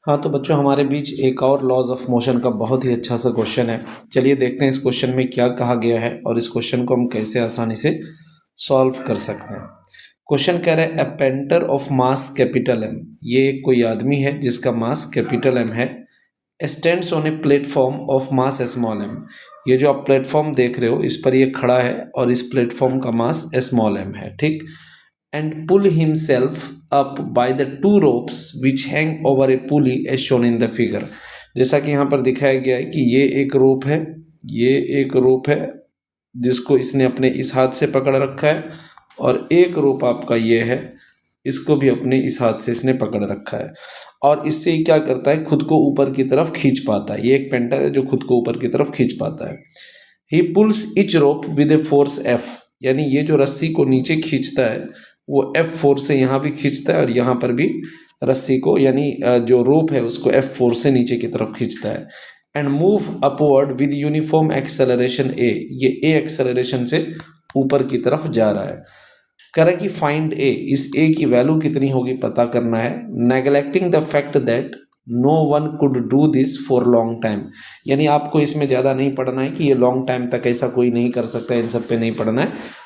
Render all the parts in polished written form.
हाँ, तो बच्चों हमारे बीच एक और लॉज ऑफ मोशन का बहुत ही अच्छा सा क्वेश्चन है। चलिए देखते हैं इस क्वेश्चन में क्या कहा गया है और इस क्वेश्चन को हम कैसे आसानी से सॉल्व कर सकते हैं। क्वेश्चन कह रहा है, a painter of mass capital M, ये एक कोई आदमी है जिसका मास कैपिटल एम है, stands on a platform of mass small M. ये जो आप प्लेटफॉर्म देख रहे हो इस पर ये खड़ा है और इस प्लेटफॉर्म का मास स्मॉल एम है, ठीक। And pull himself up by the two ropes which hang over a pulley as shown in the figure। जैसा कि यहाँ पर दिखाया गया है कि ये एक रोप है, ये एक रोप है जिसको इसने अपने इस हाथ से पकड़ रखा है, और एक रोप आपका ये है, इसको भी अपने इस हाथ से इसने पकड़ रखा है, और इससे क्या करता है, खुद को ऊपर की तरफ खींच पाता है। ये एक पेंटर है जो खुद को ऊपर की तरफ खींच पाता है। ही pools etch rope with a force F, यानी ये जो रस्सी को नीचे खींचता है वो एफ फोर्स से यहाँ भी खींचता है और यहाँ पर भी रस्सी को, यानी जो रोप है उसको एफ फोर्स से नीचे की तरफ खींचता है। And move upward with uniform acceleration a, ये ए एक्सेलरेशन से ऊपर की तरफ जा रहा है। करें कि फाइंड ए, इस ए की वैल्यू कितनी होगी पता करना है। Neglecting the fact that no one could do this for long time, यानी आपको इसमें ज़्यादा नहीं पढ़ना है कि ये लॉन्ग टाइम तक ऐसा कोई नहीं कर सकता, इन सब पे नहीं पढ़ना है।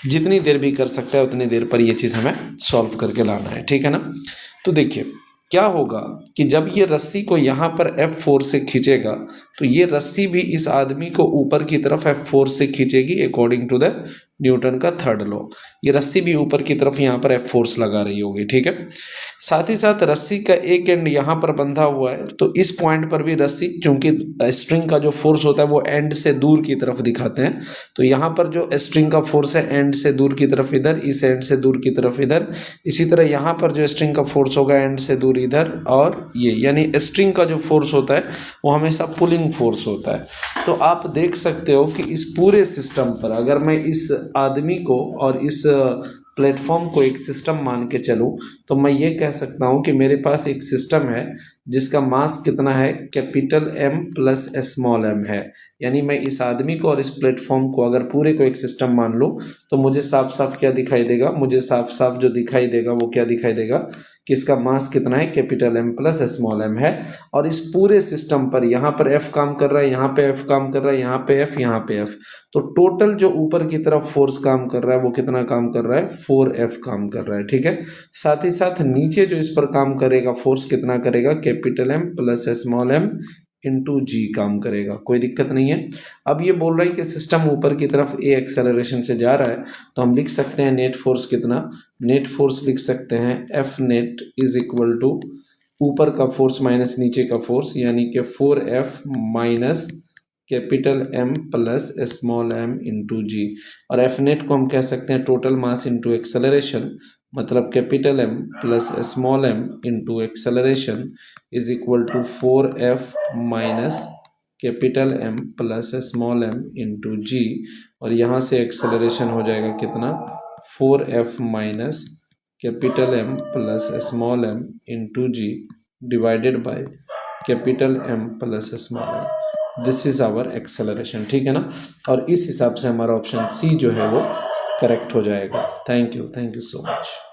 जितनी देर भी कर सकता है उतनी देर पर ये चीज़ हमें सॉल्व करके लाना है, ठीक है ना। तो देखिए क्या होगा कि जब ये रस्सी को यहाँ पर F4 से खींचेगा तो ये रस्सी भी इस आदमी को ऊपर की तरफ F4 से खींचेगी अकॉर्डिंग टू द न्यूटन का थर्ड लॉ। ये रस्सी भी ऊपर की तरफ यहाँ पर F4 लगा रही होगी, ठीक है। साथ ही साथ रस्सी का एक एंड यहाँ पर बंधा हुआ है, तो इस पॉइंट पर भी रस्सी, चूंकि स्ट्रिंग का जो फोर्स होता है वो एंड से दूर की तरफ दिखाते हैं, तो यहाँ पर जो स्ट्रिंग का फोर्स है एंड से दूर की तरफ इधर, इस एंड से दूर की तरफ इधर। इसी तरह यहाँ पर जो स्ट्रिंग का फोर्स होगा एंड से दूर इधर, और ये यानी स्ट्रिंग का जो फोर्स होता है वो हमेशा पुलिंग फोर्स होता है। तो आप देख सकते हो कि इस पूरे सिस्टम पर अगर मैं इस आदमी को और इस प्लेटफॉर्म को एक सिस्टम मान के चलूं तो मैं ये कह सकता हूं कि मेरे पास एक सिस्टम है जिसका मास कितना है, capital M plus small M है। यानी मैं इस आदमी को और इस प्लेटफॉर्म को अगर पूरे को एक सिस्टम मान लूं तो मुझे साफ साफ क्या दिखाई देगा, मुझे साफ साफ जो दिखाई देगा वो क्या दिखाई देगा कि इसका मास कितना है, capital M plus small M है। और इस पूरे सिस्टम पर यहाँ पर एफ काम कर रहा है, यहाँ पे एफ काम कर रहा है, यहाँ पे एफ, यहाँ पे एफ, तो टोटल जो ऊपर की तरफ फोर्स काम कर रहा है वो कितना काम कर रहा है, 4F काम कर रहा है, ठीक है। साथ ही साथ नीचे जो इस पर काम करेगा फोर्स कितना करेगा, capital M plus small M into g काम करेगा, कोई दिक्कत नहीं है। अब ये बोल रहा है कि सिस्टम ऊपर की तरफ ए एक्सेलरेशन से जा रहा है, तो हम लिख सकते हैं नेट फोर्स कितना, नेट फोर्स लिख सकते हैं F net is equal to ऊपर का फोर्स माइनस नीचे का फोर्स, यानी कि 4F minus capital M plus small M into G. और एफ नेट को हम कह सकते हैं टोटल मास इंटू एक्सेलरेशन, मतलब capital M plus small M into acceleration is equal to 4F minus capital M plus small M into G. और यहाँ से एक्सेलरेशन हो जाएगा कितना, 4F minus capital M plus small M into G divided by capital M plus small M. This is our acceleration, ठीक है ना। और इस हिसाब से हमारा ऑप्शन सी जो है वो करेक्ट हो जाएगा। Thank you so much.